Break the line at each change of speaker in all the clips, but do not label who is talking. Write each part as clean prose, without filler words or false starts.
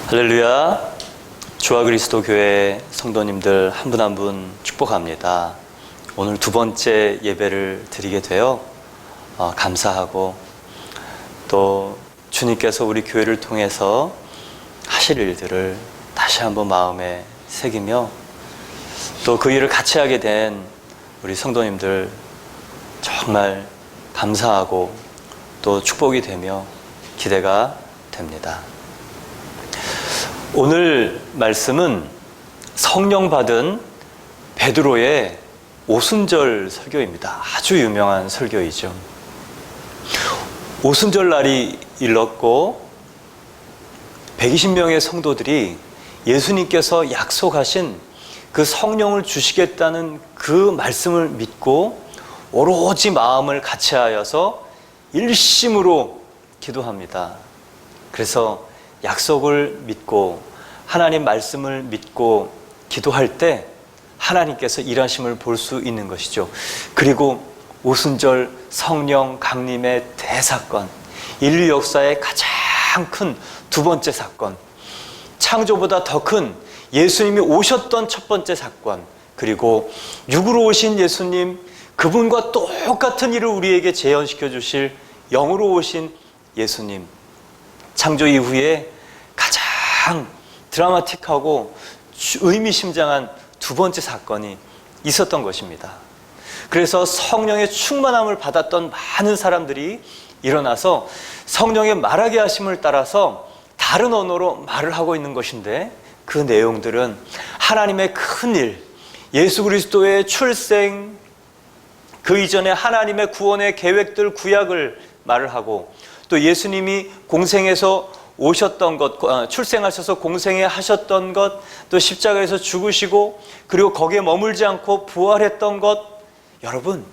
할렐루야. 주와 그리스도 교회 성도님들 한 분 한 분 축복합니다. 오늘 두 번째 예배를 드리게 되어 감사하고, 또 주님께서 우리 교회를 통해서 하실 일들을 다시 한번 마음에 새기며, 또 그 일을 같이 하게 된 우리 성도님들 정말 감사하고 또 축복이 되며 기대가 됩니다. 오늘 말씀은 성령 받은 베드로의 오순절 설교입니다. 아주 유명한 설교이죠. 오순절 날이 일렀고 120명의 성도들이 예수님께서 약속하신 그 성령을 주시겠다는 그 말씀을 믿고 오로지 마음을 같이하여서 일심으로 기도합니다. 그래서 약속을 믿고 하나님 말씀을 믿고 기도할 때 하나님께서 일하심을 볼 수 있는 것이죠. 그리고 오순절 성령 강림의 대사건, 인류 역사의 가장 큰 두 번째 사건, 창조보다 더 큰 예수님이 오셨던 첫 번째 사건, 그리고 육으로 오신 예수님, 그분과 똑같은 일을 우리에게 재현시켜 주실 영으로 오신 예수님, 창조 이후에 가장 드라마틱하고 의미심장한 두 번째 사건이 있었던 것입니다. 그래서 성령의 충만함을 받았던 많은 사람들이 일어나서 성령의 말하게 하심을 따라서 다른 언어로 말을 하고 있는 것인데, 그 내용들은 하나님의 큰 일, 예수 그리스도의 출생, 그 이전에 하나님의 구원의 계획들, 구약을 말을 하고, 또 예수님이 공생에서 오셨던 것, 출생하셔서 공생에 하셨던 것, 또 십자가에서 죽으시고 그리고 거기에 머물지 않고 부활했던 것. 여러분,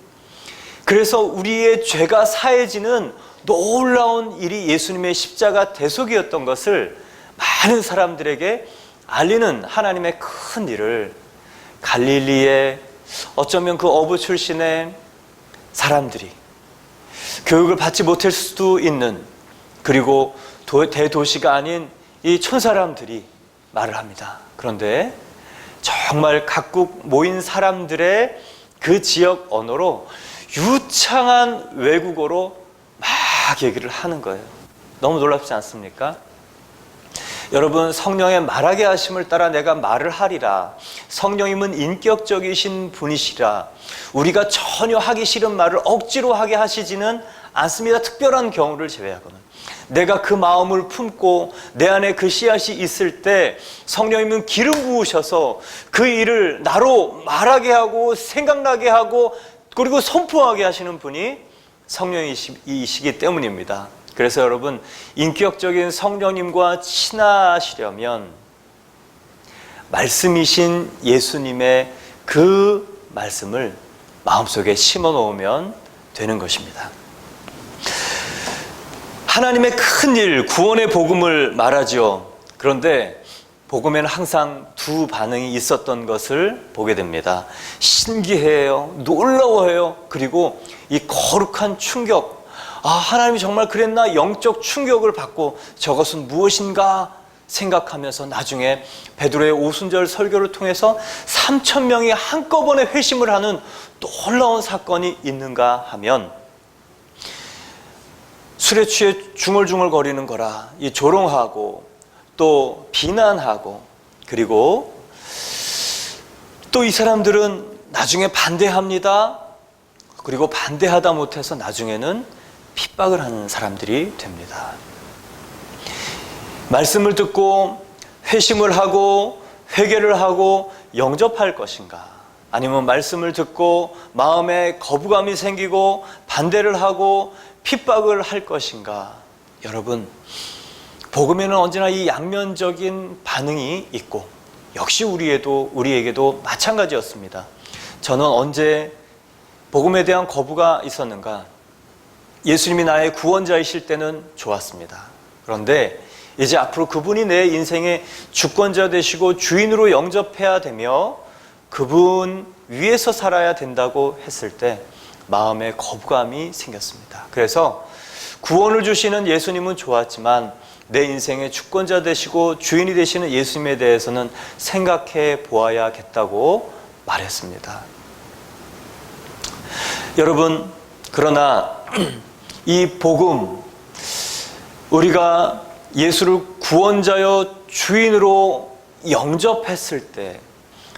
그래서 우리의 죄가 사해지는 놀라운 일이 예수님의 십자가 대속이었던 것을 많은 사람들에게 알리는 하나님의 큰 일을 갈릴리에 어쩌면 그 어부 출신의 사람들이, 교육을 받지 못할 수도 있는, 그리고 대도시가 아닌 이 촌사람들이 말을 합니다. 그런데 정말 각국 모인 사람들의 그 지역 언어로 유창한 외국어로 막 얘기를 하는 거예요. 너무 놀랍지 않습니까? 여러분, 성령의 말하게 하심을 따라 내가 말을 하리라. 성령님은 인격적이신 분이시라. 우리가 전혀 하기 싫은 말을 억지로 하게 하시지는 않습니다. 특별한 경우를 제외하고는. 내가 그 마음을 품고 내 안에 그 씨앗이 있을 때 성령님은 기름 부으셔서 그 일을 나로 말하게 하고 생각나게 하고 그리고 선포하게 하시는 분이 성령이시기 때문입니다. 그래서 여러분, 인격적인 성령님과 친하시려면 말씀이신 예수님의 그 말씀을 마음속에 심어 놓으면 되는 것입니다. 하나님의 큰 일, 구원의 복음을 말하죠. 그런데 복음에는 항상 두 반응이 있었던 것을 보게 됩니다. 신기해요, 놀라워해요, 그리고 이 거룩한 충격. 하나님이 정말 그랬나? 영적 충격을 받고 저것은 무엇인가 생각하면서 나중에 베드로의 오순절 설교를 통해서 3,000명이 한꺼번에 회심을 하는 놀라운 사건이 있는가 하면, 술에 취해 중얼중얼 거리는 거라 이 조롱하고 또 비난하고, 그리고 또 이 사람들은 나중에 반대합니다. 그리고 반대하다 못해서 나중에는 핍박을 하는 사람들이 됩니다. 말씀을 듣고 회심을 하고 회개를 하고 영접할 것인가, 아니면 말씀을 듣고 마음에 거부감이 생기고 반대를 하고 핍박을 할 것인가. 여러분, 복음에는 언제나 이 양면적인 반응이 있고, 역시 우리에게도 마찬가지였습니다. 저는 언제 복음에 대한 거부가 있었는가? 예수님이 나의 구원자이실 때는 좋았습니다. 그런데 이제 앞으로 그분이 내 인생의 주권자 되시고 주인으로 영접해야 되며 그분 위에서 살아야 된다고 했을 때 마음에 거부감이 생겼습니다. 그래서 구원을 주시는 예수님은 좋았지만 내 인생의 주권자 되시고 주인이 되시는 예수님에 대해서는 생각해 보아야겠다고 말했습니다. 여러분, 그러나 이 복음, 우리가 예수를 구원자여 주인으로 영접했을 때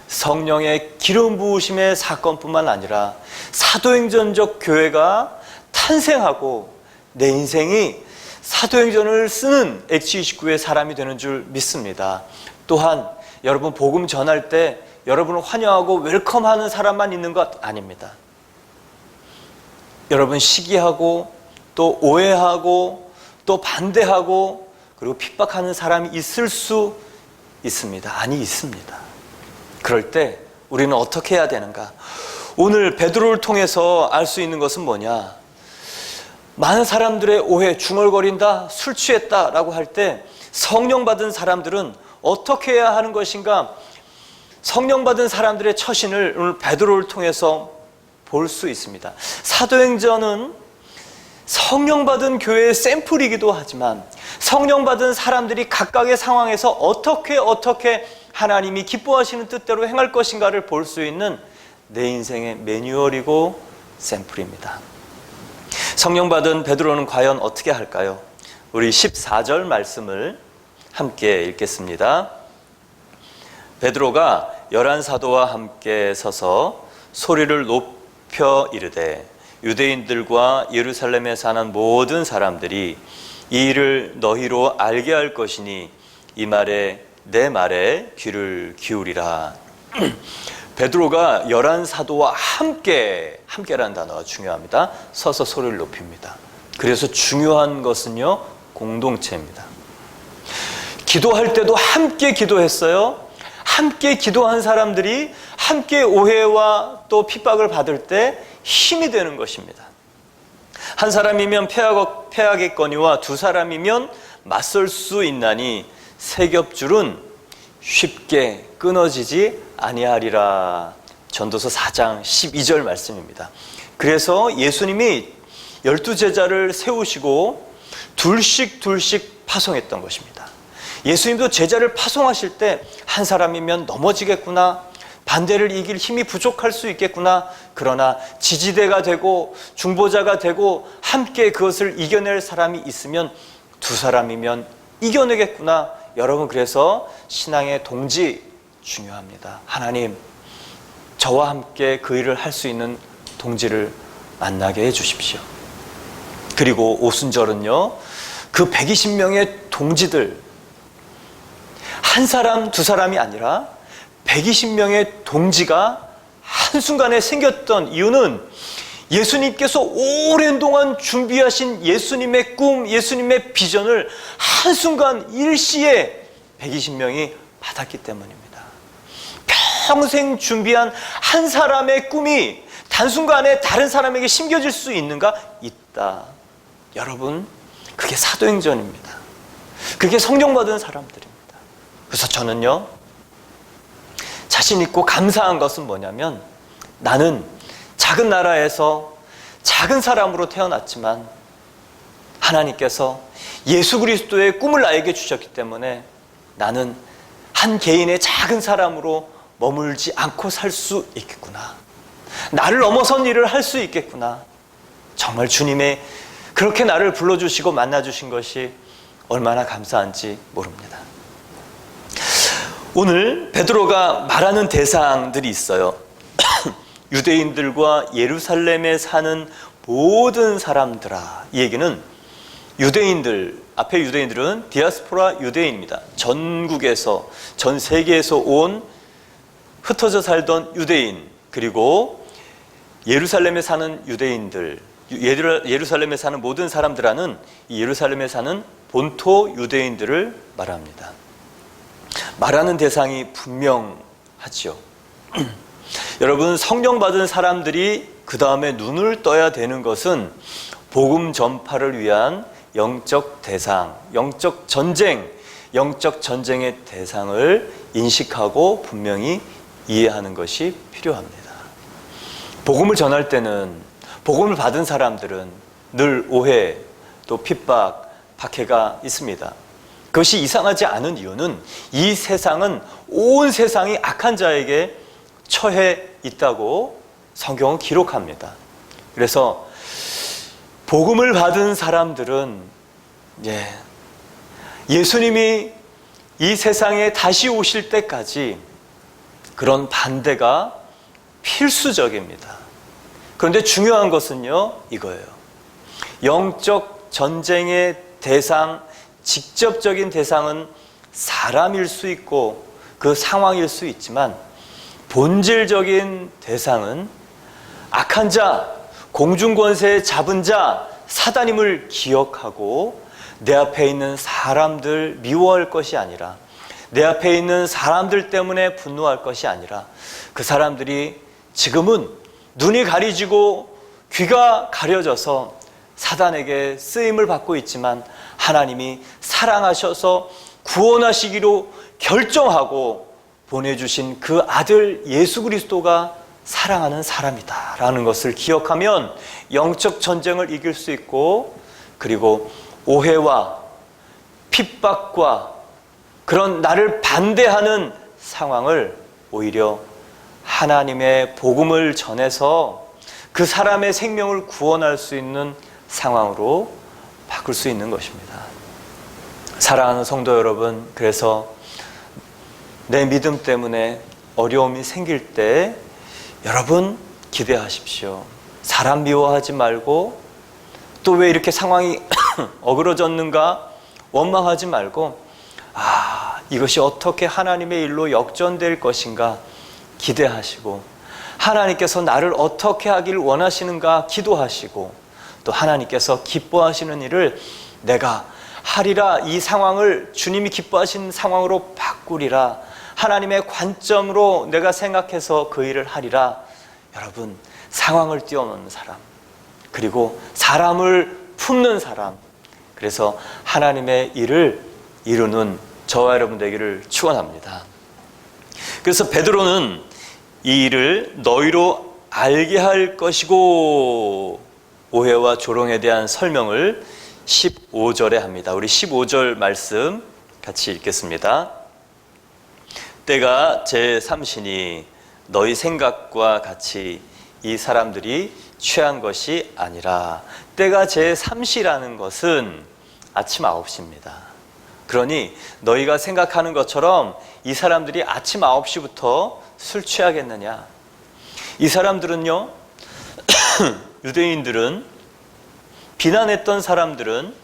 성령의 기름 부으심의 사건뿐만 아니라 사도행전적 교회가 탄생하고 내 인생이 사도행전을 쓰는 X29의 사람이 되는 줄 믿습니다. 또한 여러분, 복음 전할 때 여러분을 환영하고 웰컴하는 사람만 있는 것 아닙니다. 여러분, 시기하고 또 오해하고 또 반대하고 그리고 핍박하는 사람이 있을 수 있습니다. 아니, 있습니다. 그럴 때 우리는 어떻게 해야 되는가? 오늘 베드로를 통해서 알 수 있는 것은 뭐냐? 많은 사람들의 오해, 중얼거린다, 술 취했다라고 할 때 성령 받은 사람들은 어떻게 해야 하는 것인가? 성령 받은 사람들의 처신을 오늘 베드로를 통해서 볼 수 있습니다. 사도행전은 성령 받은 교회의 샘플이기도 하지만 성령 받은 사람들이 각각의 상황에서 어떻게 하나님이 기뻐하시는 뜻대로 행할 것인가를 볼 수 있는 내 인생의 매뉴얼이고 샘플입니다. 성령 받은 베드로는 과연 어떻게 할까요? 우리 14절 말씀을 함께 읽겠습니다. 베드로가 11사도와 함께 서서 소리를 높여 이르되 유대인들과 예루살렘에 사는 모든 사람들이 이 일을 너희로 알게 할 것이니 이 말에 내 말에 귀를 기울이라. 베드로가 11사도와 함께라는 단어가 중요합니다. 서서 소리를 높입니다. 그래서 중요한 것은요, 공동체입니다. 기도할 때도 함께 기도했어요. 함께 기도한 사람들이 함께 오해와 또 핍박을 받을 때 힘이 되는 것입니다. 한 사람이면 패하겠거니와 두 사람이면 맞설 수 있나니 세 겹줄은 쉽게 끊어지지 아니하리라. 전도서 4장 12절 말씀입니다. 그래서 예수님이 12제자를 세우시고 둘씩 파송했던 것입니다. 예수님도 제자를 파송하실 때 한 사람이면 넘어지겠구나, 반대를 이길 힘이 부족할 수 있겠구나, 그러나 지지대가 되고 중보자가 되고 함께 그것을 이겨낼 사람이 있으면 두 사람이면 이겨내겠구나. 여러분, 그래서 신앙의 동지 중요합니다. 하나님, 저와 함께 그 일을 할 수 있는 동지를 만나게 해주십시오. 그리고 오순절은요, 그 120명의 동지들, 한 사람 두 사람이 아니라 120명의 동지가 한순간에 생겼던 이유는 예수님께서 오랜 동안 준비하신 예수님의 꿈, 예수님의 비전을 한순간 일시에 120명이 받았기 때문입니다. 평생 준비한 한 사람의 꿈이 단순간에 다른 사람에게 심겨질 수 있는가? 있다. 여러분, 그게 사도행전입니다. 그게 성령 받은 사람들입니다. 그래서 저는요, 자신 있고 감사한 것은 뭐냐면, 나는 작은 나라에서 작은 사람으로 태어났지만 하나님께서 예수 그리스도의 꿈을 나에게 주셨기 때문에 나는 한 개인의 작은 사람으로 머물지 않고 살 수 있겠구나. 나를 넘어선 일을 할 수 있겠구나. 정말 주님의 그렇게 나를 불러주시고 만나주신 것이 얼마나 감사한지 모릅니다. 오늘 베드로가 말하는 대상들이 있어요. 유대인들과 예루살렘에 사는 모든 사람들아. 이 얘기는 유대인들, 앞에 유대인들은 디아스포라 유대인입니다. 전국에서, 전 세계에서 온 흩어져 살던 유대인, 그리고 예루살렘에 사는 유대인들, 예루살렘에 사는 모든 사람들아는 이 예루살렘에 사는 본토 유대인들을 말합니다. 말하는 대상이 분명하죠. 여러분, 성령 받은 사람들이 그 다음에 눈을 떠야 되는 것은 복음 전파를 위한 영적 대상, 영적 전쟁의 대상을 인식하고 분명히 이해하는 것이 필요합니다. 복음을 전할 때는 복음을 받은 사람들은 늘 오해, 또 핍박, 박해가 있습니다. 그것이 이상하지 않은 이유는 이 세상은 온 세상이 악한 자에게 처해 있다고 성경은 기록합니다. 그래서 복음을 받은 사람들은 예수님이 이 세상에 다시 오실 때까지 그런 반대가 필수적입니다. 그런데 중요한 것은요, 이거예요. 영적 전쟁의 대상, 직접적인 대상은 사람일 수 있고 그 상황일 수 있지만 본질적인 대상은 악한 자, 공중권세 잡은 자, 사단임을 기억하고 내 앞에 있는 사람들 미워할 것이 아니라, 내 앞에 있는 사람들 때문에 분노할 것이 아니라, 그 사람들이 지금은 눈이 가려지고 귀가 가려져서 사단에게 쓰임을 받고 있지만 하나님이 사랑하셔서 구원하시기로 결정하고 보내주신 그 아들 예수 그리스도가 사랑하는 사람이다 라는 것을 기억하면 영적 전쟁을 이길 수 있고, 그리고 오해와 핍박과 그런 나를 반대하는 상황을 오히려 하나님의 복음을 전해서 그 사람의 생명을 구원할 수 있는 상황으로 바꿀 수 있는 것입니다. 사랑하는 성도 여러분, 그래서 내 믿음 때문에 어려움이 생길 때 여러분 기대하십시오. 사람 미워하지 말고, 또 왜 이렇게 상황이 어그러졌는가 원망하지 말고, 이것이 어떻게 하나님의 일로 역전될 것인가 기대하시고, 하나님께서 나를 어떻게 하길 원하시는가 기도하시고, 또 하나님께서 기뻐하시는 일을 내가 하리라, 이 상황을 주님이 기뻐하시는 상황으로 바꾸리라, 하나님의 관점으로 내가 생각해서 그 일을 하리라. 여러분, 상황을 뛰어넘는 사람, 그리고 사람을 품는 사람, 그래서 하나님의 일을 이루는 저와 여러분 되기를 축원합니다. 그래서 베드로는 이 일을 너희로 알게 할 것이고, 오해와 조롱에 대한 설명을 15절에 합니다. 우리 15절 말씀 같이 읽겠습니다. 때가 제3시니 너희 생각과 같이 이 사람들이 취한 것이 아니라, 때가 제3시라는 것은 아침 9시입니다. 그러니 너희가 생각하는 것처럼 이 사람들이 아침 9시부터 술 취하겠느냐? 이 사람들은요, 유대인들은, 비난했던 사람들은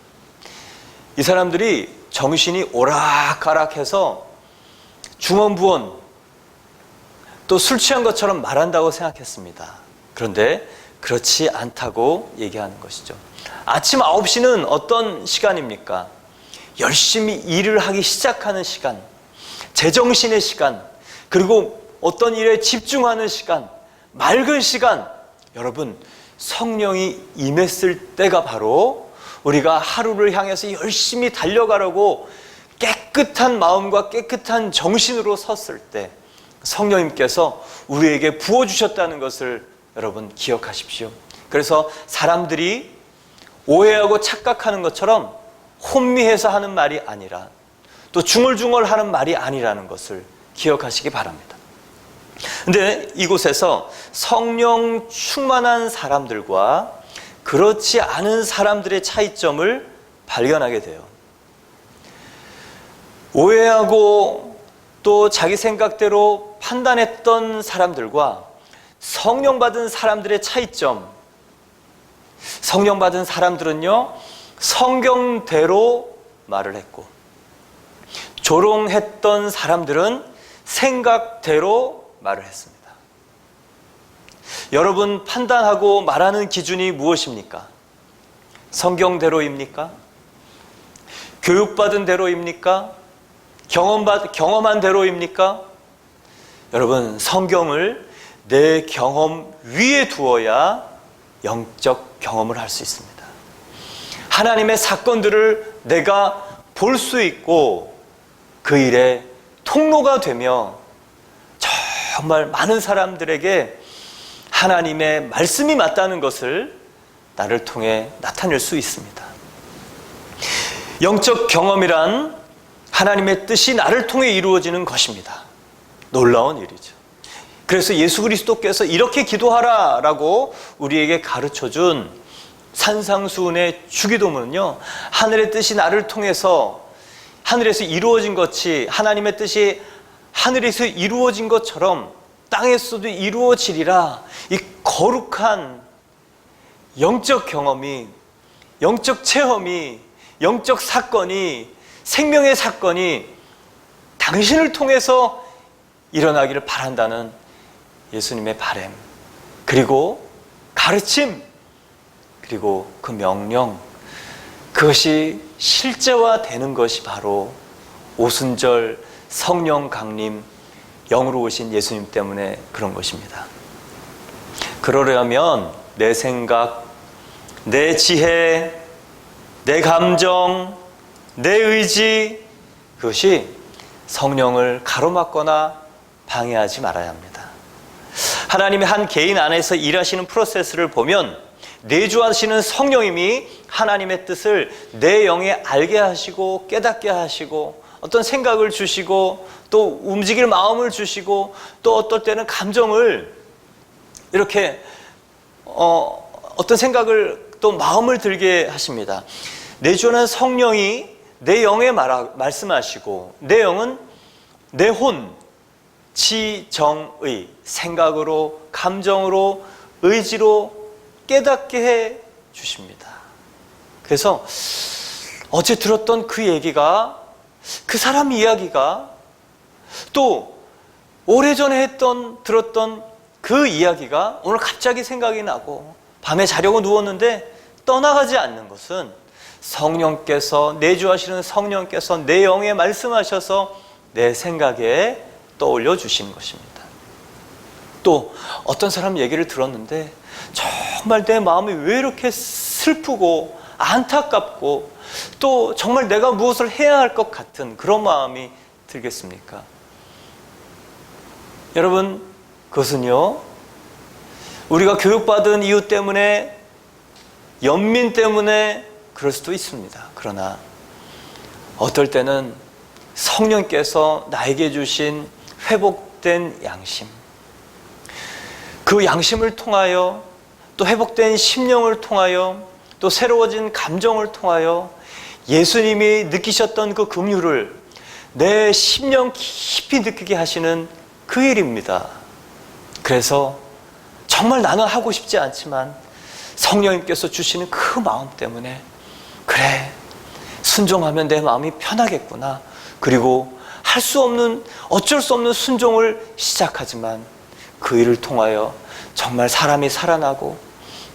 이 사람들이 정신이 오락가락해서 중언부언 또 술 취한 것처럼 말한다고 생각했습니다. 그런데 그렇지 않다고 얘기하는 것이죠. 아침 9시는 어떤 시간입니까? 열심히 일을 하기 시작하는 시간, 제정신의 시간, 그리고 어떤 일에 집중하는 시간, 맑은 시간. 여러분, 성령이 임했을 때가 바로 우리가 하루를 향해서 열심히 달려가려고 깨끗한 마음과 깨끗한 정신으로 섰을 때 성령님께서 우리에게 부어주셨다는 것을 여러분 기억하십시오. 그래서 사람들이 오해하고 착각하는 것처럼 혼미해서 하는 말이 아니라, 또 중얼중얼 하는 말이 아니라는 것을 기억하시기 바랍니다. 근데 이곳에서 성령 충만한 사람들과 그렇지 않은 사람들의 차이점을 발견하게 돼요. 오해하고 또 자기 생각대로 판단했던 사람들과 성령 받은 사람들의 차이점. 성령 받은 사람들은요, 성경대로 말을 했고, 조롱했던 사람들은 생각대로 말을 했습니다. 여러분, 판단하고 말하는 기준이 무엇입니까? 성경대로입니까? 교육받은 대로입니까? 경험한 대로입니까? 여러분, 성경을 내 경험 위에 두어야 영적 경험을 할 수 있습니다. 하나님의 사건들을 내가 볼 수 있고 그 일에 통로가 되며 정말 많은 사람들에게 하나님의 말씀이 맞다는 것을 나를 통해 나타낼 수 있습니다. 영적 경험이란 하나님의 뜻이 나를 통해 이루어지는 것입니다. 놀라운 일이죠. 그래서 예수 그리스도께서 이렇게 기도하라라고 우리에게 가르쳐준 산상수훈의 주기도문은요, 하늘의 뜻이 나를 통해서 하늘에서 이루어진 것이, 하나님의 뜻이 하늘에서 이루어진 것처럼 땅에서도 이루어지리라, 이 거룩한 영적 경험이, 영적 체험이, 영적 사건이, 생명의 사건이 당신을 통해서 일어나기를 바란다는 예수님의 바람, 그리고 가르침, 그리고 그 명령, 그것이 실제화되는 것이 바로 오순절 성령 강림, 영으로 오신 예수님 때문에 그런 것입니다. 그러려면 내 생각, 내 지혜, 내 감정, 내 의지, 그것이 성령을 가로막거나 방해하지 말아야 합니다. 하나님의 한 개인 안에서 일하시는 프로세스를 보면 내주하시는 성령님이 하나님의 뜻을 내 영에 알게 하시고 깨닫게 하시고 어떤 생각을 주시고 또 움직일 마음을 주시고 또 어떨 때는 감정을 이렇게 어떤 생각을 또 마음을 들게 하십니다. 내주하는 성령이 내 영에 말씀하시고 내 영은 내 혼, 지정의, 생각으로, 감정으로, 의지로 깨닫게 해 주십니다. 그래서 어제 들었던 그 얘기가, 그 사람 이야기가, 또 오래전에 들었던 그 이야기가 오늘 갑자기 생각이 나고 밤에 자려고 누웠는데 떠나가지 않는 것은 성령께서, 내주하시는 성령께서 내 영에 말씀하셔서 내 생각에 떠올려 주시는 것입니다. 또 어떤 사람 얘기를 들었는데 정말 내 마음이 왜 이렇게 슬프고 안타깝고 또 정말 내가 무엇을 해야 할 것 같은 그런 마음이 들겠습니까? 여러분, 그것은요, 우리가 교육받은 이유 때문에, 연민 때문에 그럴 수도 있습니다. 그러나 어떨 때는 성령께서 나에게 주신 회복된 양심, 그 양심을 통하여 또 회복된 심령을 통하여 또 새로워진 감정을 통하여 예수님이 느끼셨던 그 긍휼을 내 심령 깊이 느끼게 하시는 그 일입니다. 그래서 정말 나는 하고 싶지 않지만 성령님께서 주시는 그 마음 때문에, 그래, 순종하면 내 마음이 편하겠구나, 그리고 할 수 없는, 어쩔 수 없는 순종을 시작하지만 그 일을 통하여 정말 사람이 살아나고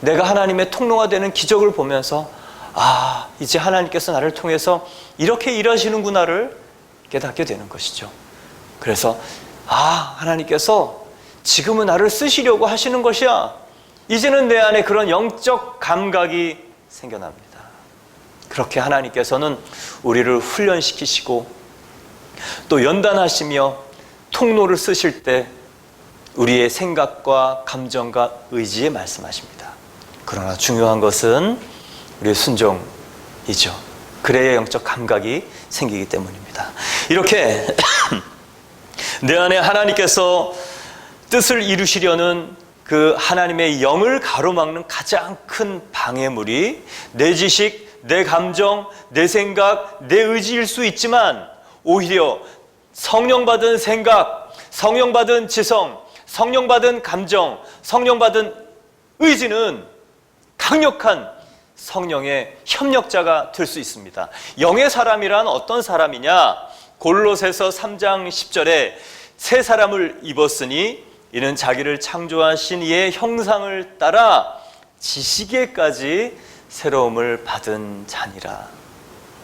내가 하나님의 통로가 되는 기적을 보면서 아, 이제 하나님께서 나를 통해서 이렇게 일하시는구나를 깨닫게 되는 것이죠. 그래서 아, 하나님께서 지금은 나를 쓰시려고 하시는 것이야. 이제는 내 안에 그런 영적 감각이 생겨납니다. 그렇게 하나님께서는 우리를 훈련시키시고 또 연단하시며 통로를 쓰실 때 우리의 생각과 감정과 의지에 말씀하십니다. 그러나 중요한 것은 우리의 순종이죠. 그래야 영적 감각이 생기기 때문입니다. 이렇게 내 안에 하나님께서 뜻을 이루시려는 그 하나님의 영을 가로막는 가장 큰 방해물이 내 지식, 내 감정, 내 생각, 내 의지일 수 있지만 오히려 성령 받은 생각, 성령 받은 지성, 성령 받은 감정, 성령 받은 의지는 강력한 성령의 협력자가 될 수 있습니다. 영의 사람이란 어떤 사람이냐? 골로새서 3장 10절에 새 사람을 입었으니 이는 자기를 창조하신 이의 형상을 따라 지식에까지 새로움을 받은 자니라.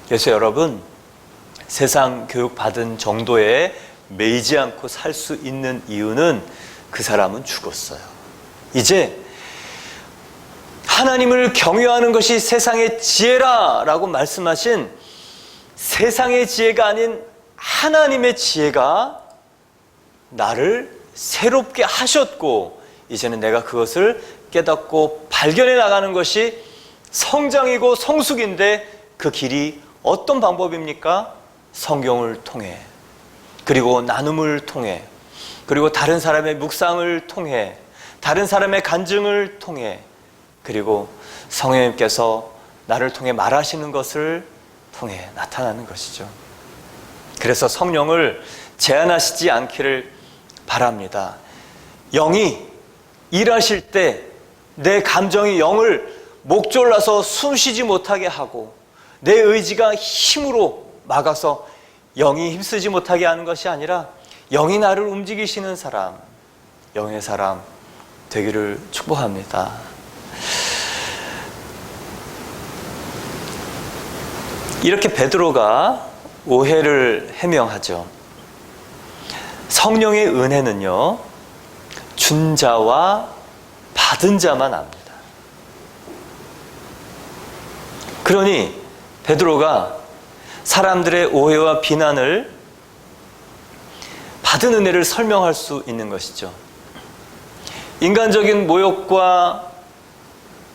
그래서 여러분, 세상 교육 받은 정도에 매이지 않고 살 수 있는 이유는 그 사람은 죽었어요. 이제 하나님을 경외하는 것이 세상의 지혜라라고 말씀하신 세상의 지혜가 아닌 하나님의 지혜가 나를 새롭게 하셨고 이제는 내가 그것을 깨닫고 발견해 나가는 것이 성장이고 성숙인데 그 길이 어떤 방법입니까? 성경을 통해, 그리고 나눔을 통해, 그리고 다른 사람의 묵상을 통해, 다른 사람의 간증을 통해, 그리고 성령님께서 나를 통해 말하시는 것을 통해 나타나는 것이죠. 그래서 성령을 제한하시지 않기를 바랍니다. 영이 일하실 때 내 감정이 영을 목졸라서 숨쉬지 못하게 하고, 내 의지가 힘으로 막아서 영이 힘쓰지 못하게 하는 것이 아니라 영이 나를 움직이시는 사람, 영의 사람 되기를 축복합니다. 이렇게 베드로가 오해를 해명하죠. 성령의 은혜는요, 준 자와 받은 자만 압니다. 그러니 베드로가 사람들의 오해와 비난을 받은 은혜를 설명할 수 있는 것이죠. 인간적인 모욕과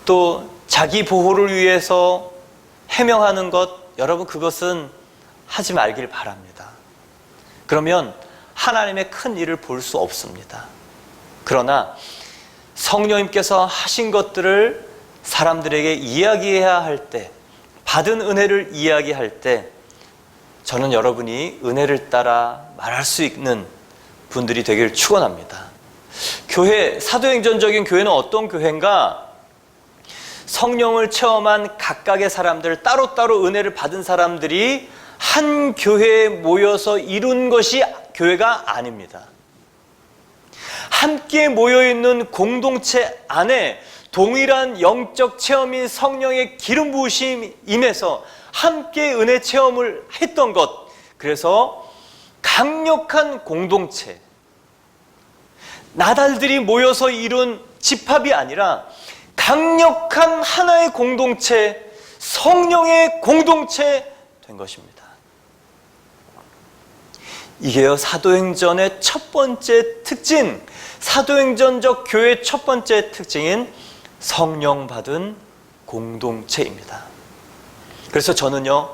또 자기 보호를 위해서 해명하는 것, 여러분 그것은 하지 말길 바랍니다. 그러면 하나님의 큰 일을 볼 수 없습니다. 그러나 성령님께서 하신 것들을 사람들에게 이야기해야 할 때, 받은 은혜를 이야기할 때, 저는 여러분이 은혜를 따라 말할 수 있는 분들이 되기를 축원합니다. 교회, 사도행전적인 교회는 어떤 교회인가? 성령을 체험한 각각의 사람들, 따로따로 은혜를 받은 사람들이 한 교회에 모여서 이룬 것이 교회가 아닙니다. 함께 모여있는 공동체 안에 동일한 영적 체험인 성령의 기름 부으심임에서 함께 은혜 체험을 했던 것, 그래서 강력한 공동체, 나달들이 모여서 이룬 집합이 아니라 강력한 하나의 공동체, 성령의 공동체 된 것입니다. 이게요, 사도행전의 첫 번째 특징, 사도행전적 교회의 첫 번째 특징인 성령 받은 공동체입니다. 그래서 저는요,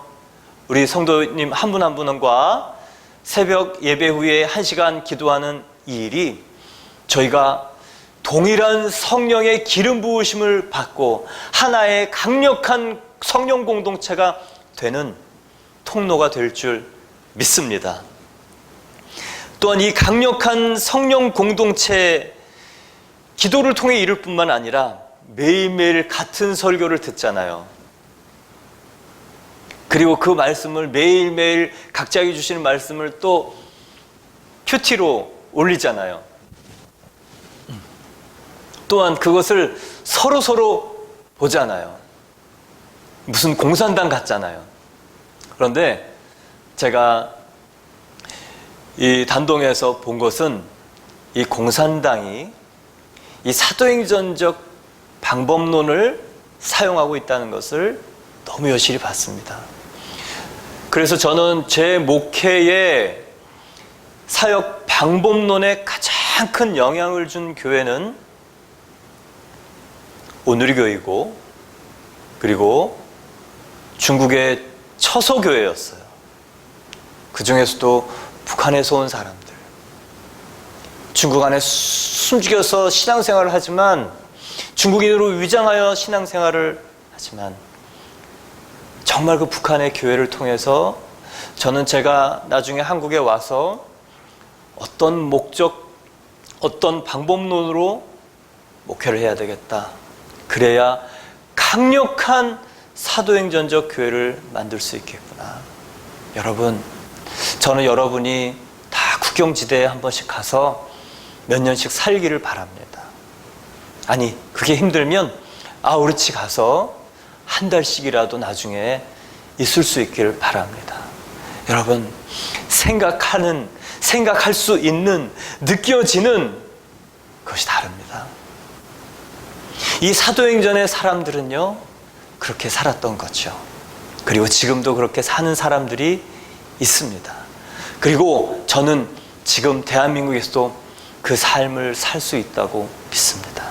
우리 성도님 한 분 한 분과 새벽 예배 후에 1시간 기도하는 이 일이 저희가 동일한 성령의 기름 부으심을 받고 하나의 강력한 성령 공동체가 되는 통로가 될 줄 믿습니다. 또한 이 강력한 성령 공동체, 기도를 통해 이룰 뿐만 아니라 매일매일 같은 설교를 듣잖아요. 그리고 그 말씀을 매일매일 각자에게 주시는 말씀을 또 큐티로 올리잖아요. 또한 그것을 서로 보잖아요. 무슨 공산당 같잖아요. 그런데 제가 이 단동에서 본 것은 이 공산당이 이 사도행전적 방법론을 사용하고 있다는 것을 너무 여실히 봤습니다. 그래서 저는 제 목회의 사역 방법론에 가장 큰 영향을 준 교회는 온누리교회이고, 그리고 중국의 처소교회였어요. 그 중에서도 북한에서 온 사람들, 중국 안에 숨죽여서 신앙생활을 하지만, 중국인으로 위장하여 신앙생활을 하지만, 정말 그 북한의 교회를 통해서 저는 제가 나중에 한국에 와서 어떤 목적, 어떤 방법론으로 목회를 해야 되겠다, 그래야 강력한 사도행전적 교회를 만들 수 있겠구나. 여러분, 저는 여러분이 다 국경지대에 한 번씩 가서 몇 년씩 살기를 바랍니다. 아니, 그게 힘들면 아우르치 가서 한 달씩이라도 나중에 있을 수 있기를 바랍니다. 여러분, 생각할 수 있는, 느껴지는 것이 다릅니다. 이 사도행전의 사람들은요, 그렇게 살았던 거죠. 그리고 지금도 그렇게 사는 사람들이 있습니다. 그리고 저는 지금 대한민국에서도 그 삶을 살 수 있다고 믿습니다.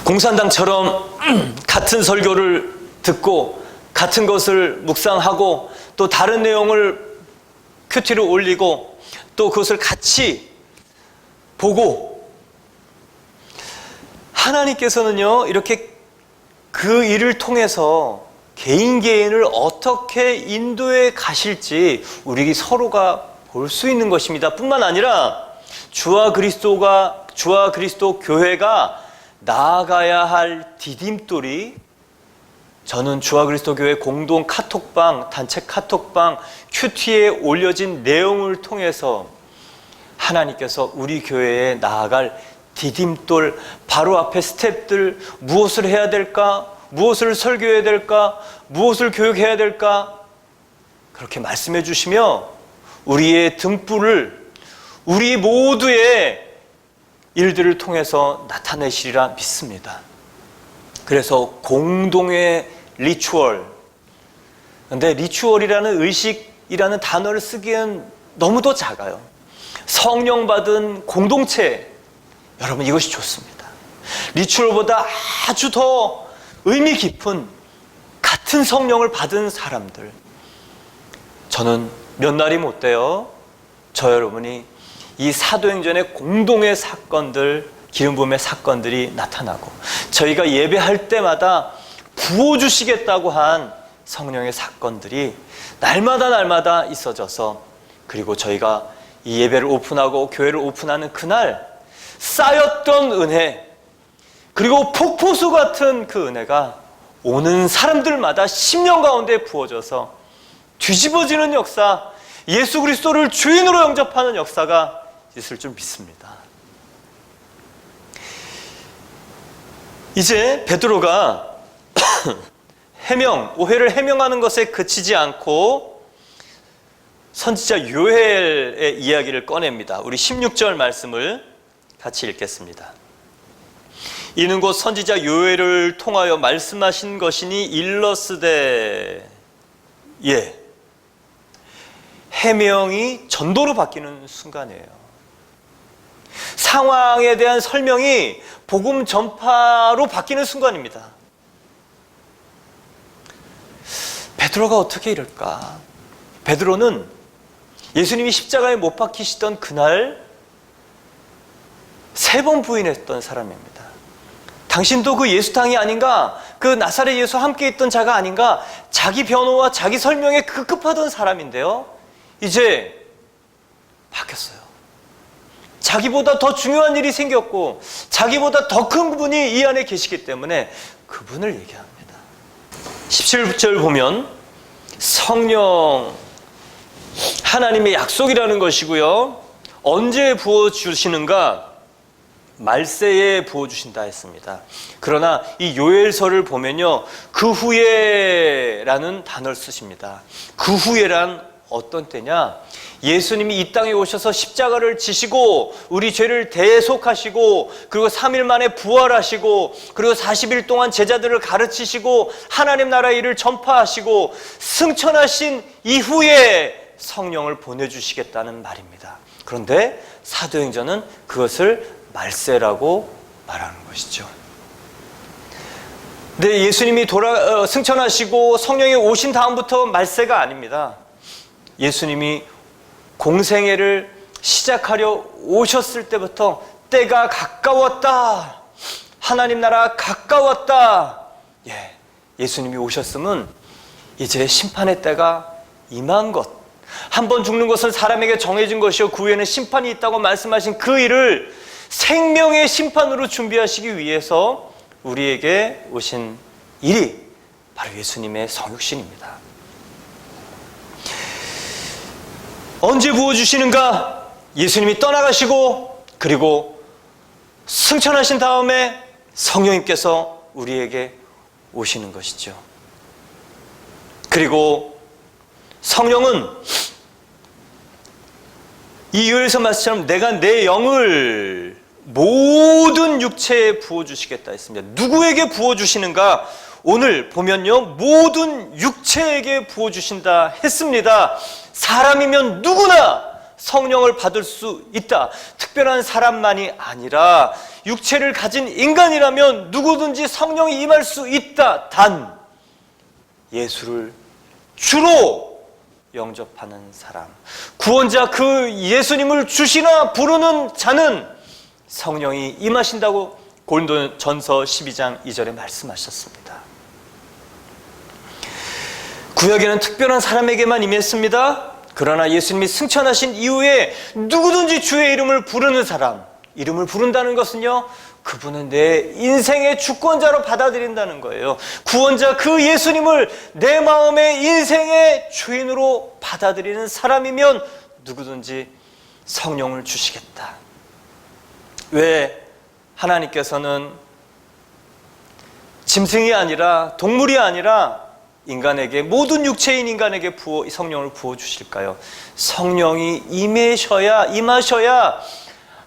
공산당처럼 같은 설교를 듣고 같은 것을 묵상하고 또 다른 내용을 큐티로 올리고 또 그것을 같이 보고, 하나님께서는요 이렇게 그 일을 통해서 개인을 어떻게 인도해 가실지 우리 서로가 볼 수 있는 것입니다. 뿐만 아니라 주와 그리스도 교회가 나아가야 할 디딤돌이, 저는 주와 그리스도 교회 공동 카톡방, 단체 카톡방, 큐티에 올려진 내용을 통해서 하나님께서 우리 교회에 나아갈 디딤돌, 바로 앞에 스텝들, 무엇을 해야 될까? 무엇을 설교해야 될까? 무엇을 교육해야 될까? 그렇게 말씀해 주시며 우리의 등불을 우리 모두의 일들을 통해서 나타내시리라 믿습니다. 그래서 공동의 리추얼, 근데 리추얼이라는 의식이라는 단어를 쓰기엔 너무도 작아요. 성령 받은 공동체, 여러분 이것이 좋습니다. 리추얼보다 아주 더 의미 깊은 같은 성령을 받은 사람들, 저는 몇 날이 못 돼요. 저 여러분이 이 사도행전의 공동의 사건들, 기름 부음의 사건들이 나타나고 저희가 예배할 때마다 부어주시겠다고 한 성령의 사건들이 날마다 있어져서, 그리고 저희가 이 예배를 오픈하고 교회를 오픈하는 그날 쌓였던 은혜, 그리고 폭포수 같은 그 은혜가 오는 사람들마다 심령 가운데 부어져서 뒤집어지는 역사, 예수 그리스도를 주인으로 영접하는 역사가 있을 줄 믿습니다. 이제 베드로가 오해를 해명하는 것에 그치지 않고 선지자 요엘의 이야기를 꺼냅니다. 우리 16절 말씀을 같이 읽겠습니다. 이는 곧 선지자 요엘을 통하여 말씀하신 것이니 일러스되, 해명이 전도로 바뀌는 순간이에요. 상황에 대한 설명이 복음 전파로 바뀌는 순간입니다. 베드로가 어떻게 이럴까? 베드로는 예수님이 십자가에 못 박히시던 그날 3번 부인했던 사람입니다. 당신도 그 예수탕이 아닌가? 그 나사렛 예수와 함께 있던 자가 아닌가? 자기 변호와 자기 설명에 급급하던 사람인데요, 이제 바뀌었어요. 자기보다 더 중요한 일이 생겼고 자기보다 더 큰 분이 이 안에 계시기 때문에 그분을 얘기합니다. 17절 보면 성령, 하나님의 약속이라는 것이고요, 언제 부어주시는가? 말세에 부어주신다 했습니다. 그러나 이 요엘서를 보면요, 그 후에라는 단어를 쓰십니다. 그 후에란 어떤 때냐? 예수님이 이 땅에 오셔서 십자가를 지시고 우리 죄를 대속하시고, 그리고 3일 만에 부활하시고, 그리고 40일 동안 제자들을 가르치시고 하나님 나라의 일을 전파하시고 승천하신 이후에 성령을 보내주시겠다는 말입니다. 그런데 사도행전은 그것을 말세라고 말하는 것이죠. 근데 예수님이 승천하시고 성령이 오신 다음부터 말세가 아닙니다. 예수님이 공생애를 시작하려 오셨을 때부터 때가 가까웠다, 하나님 나라 가까웠다. 예수님이 오셨으면 이제 심판의 때가 임한 것, 한 번 죽는 것은 사람에게 정해진 것이요 그 후에는 심판이 있다고 말씀하신 그 일을 생명의 심판으로 준비하시기 위해서 우리에게 오신 일이 바로 예수님의 성육신입니다. 언제 부어주시는가? 예수님이 떠나가시고 그리고 승천하신 다음에 성령님께서 우리에게 오시는 것이죠. 그리고 성령은 이 요엘서 말씀처럼 내가 내 영을 모든 육체에 부어주시겠다 했습니다. 누구에게 부어주시는가? 오늘 보면요, 모든 육체에게 부어주신다 했습니다. 사람이면 누구나 성령을 받을 수 있다. 특별한 사람만이 아니라 육체를 가진 인간이라면 누구든지 성령이 임할 수 있다. 단 예수를 주로 영접하는 사람, 구원자 그 예수님을 주시나 부르는 자는 성령이 임하신다고 고린도전서 12장 2절에 말씀하셨습니다. 구약에는 특별한 사람에게만 임했습니다. 그러나 예수님이 승천하신 이후에 누구든지 주의 이름을 부르는 사람, 이름을 부른다는 것은요, 그분은 내 인생의 주권자로 받아들인다는 거예요. 구원자 그 예수님을 내 마음의 인생의 주인으로 받아들이는 사람이면 누구든지 성령을 주시겠다. 왜 하나님께서는 짐승이 아니라, 동물이 아니라 인간에게, 모든 육체인 인간에게 성령을 부어주실까요? 성령이 임하셔야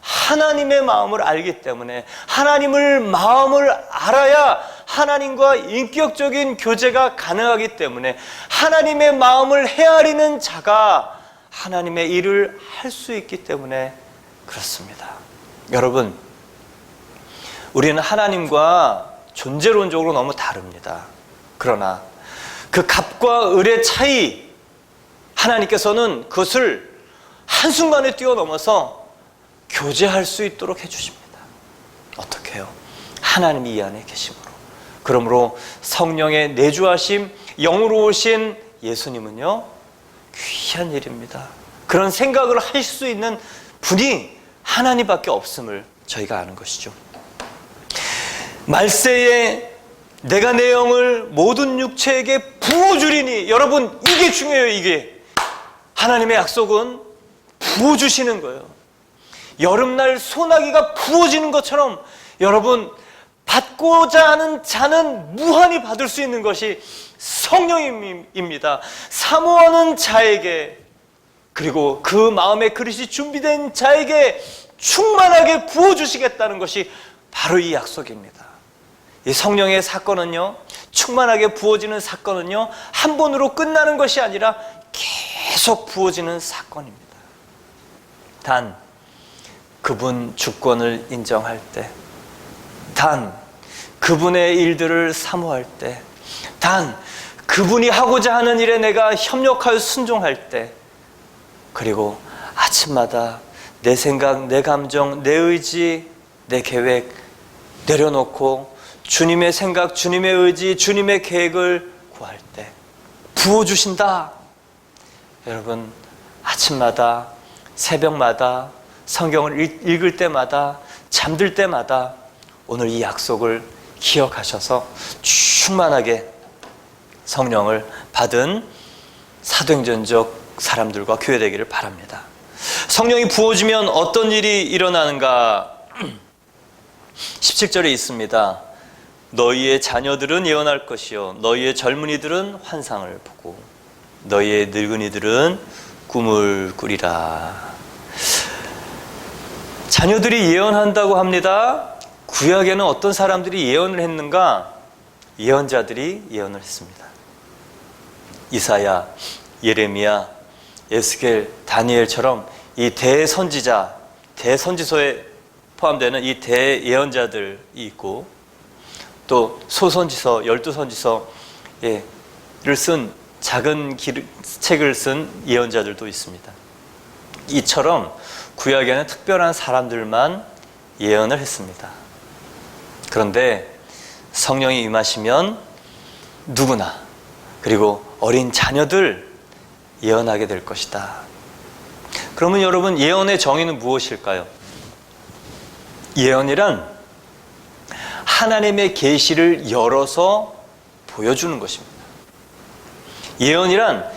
하나님의 마음을 알기 때문에, 하나님을 마음을 알아야 하나님과 인격적인 교제가 가능하기 때문에, 하나님의 마음을 헤아리는 자가 하나님의 일을 할 수 있기 때문에 그렇습니다. 여러분, 우리는 하나님과 존재론적으로 너무 다릅니다. 그러나 그 갑과 을의 차이, 하나님께서는 그것을 한순간에 뛰어넘어서 교제할 수 있도록 해주십니다. 어떻게 해요? 하나님이 이 안에 계심으로. 그러므로 성령의 내주하심, 영으로 오신 예수님은요, 귀한 일입니다. 그런 생각을 할 수 있는 분이 하나님밖에 없음을 저희가 아는 것이죠. 말세에 내가 내 영을 모든 육체에게 부어주리니, 여러분, 이게 중요해요. 이게 하나님의 약속은 부어주시는 거예요. 여름날 소나기가 부어지는 것처럼 여러분, 받고자 하는 자는 무한히 받을 수 있는 것이 성령입니다. 사모하는 자에게, 그리고 그 마음의 그릇이 준비된 자에게 충만하게 부어주시겠다는 것이 바로 이 약속입니다. 이 성령의 사건은요, 충만하게 부어지는 사건은요, 한 번으로 끝나는 것이 아니라 계속 부어지는 사건입니다. 단 그분 주권을 인정할 때, 단 그분의 일들을 사모할 때, 단 그분이 하고자 하는 일에 내가 협력하여 순종할 때, 그리고 아침마다 내 생각, 내 감정, 내 의지, 내 계획 내려놓고 주님의 생각, 주님의 의지, 주님의 계획을 구할 때 부어주신다. 여러분, 아침마다, 새벽마다, 성경을 읽을 때마다, 잠들 때마다 오늘 이 약속을 기억하셔서 충만하게 성령을 받은 사도행전적 사람들과 교회되기를 바랍니다. 성령이 부어지면 어떤 일이 일어나는가? 17절에 있습니다. 너희의 자녀들은 예언할 것이요, 너희의 젊은이들은 환상을 보고, 너희의 늙은이들은 꿈을 꾸리라. 자녀들이 예언한다고 합니다. 구약에는 어떤 사람들이 예언을 했는가? 예언자들이 예언을 했습니다. 이사야, 예레미야, 에스겔, 다니엘처럼 이 대선지자, 대선지서에 포함되는 이 대예언자들이 있고, 또 소선지서, 12선지서를 쓴 작은 책을 쓴 예언자들도 있습니다. 이처럼 구약에는 특별한 사람들만 예언을 했습니다. 그런데 성령이 임하시면 누구나, 그리고 어린 자녀들 예언하게 될 것이다. 그러면 여러분, 예언의 정의는 무엇일까요? 예언이란 하나님의 계시를 열어서 보여주는 것입니다. 예언이란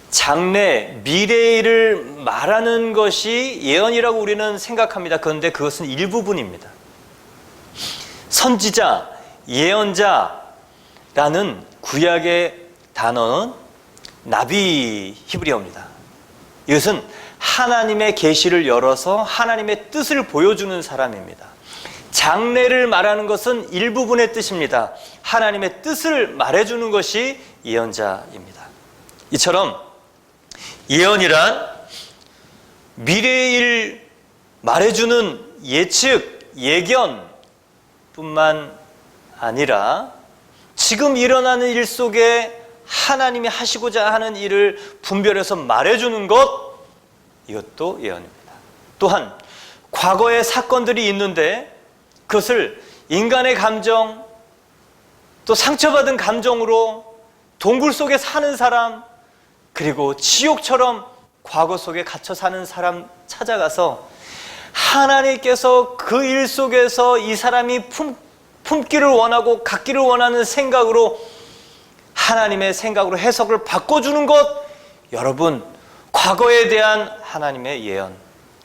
장래, 미래의 일을 말하는 것이 예언이라고 우리는 생각합니다. 그런데 그것은 일부분입니다. 선지자, 예언자라는 구약의 단어는 나비 히브리어입니다. 이것은 하나님의 계시를 열어서 하나님의 뜻을 보여주는 사람입니다. 장래를 말하는 것은 일부분의 뜻입니다. 하나님의 뜻을 말해주는 것이 예언자입니다. 이처럼 예언이란 미래의 일 말해주는 예측, 예견 뿐만 아니라 지금 일어나는 일 속에 하나님이 하시고자 하는 일을 분별해서 말해주는 것, 이것도 예언입니다. 또한 과거의 사건들이 있는데 그것을 인간의 감정, 또 상처받은 감정으로 동굴 속에 사는 사람, 그리고 지옥처럼 과거 속에 갇혀 사는 사람 찾아가서 하나님께서 그 일 속에서 이 사람이 품기를 원하고 갖기를 원하는 생각으로 하나님의 생각으로 해석을 바꿔주는 것, 여러분 과거에 대한 하나님의 예언,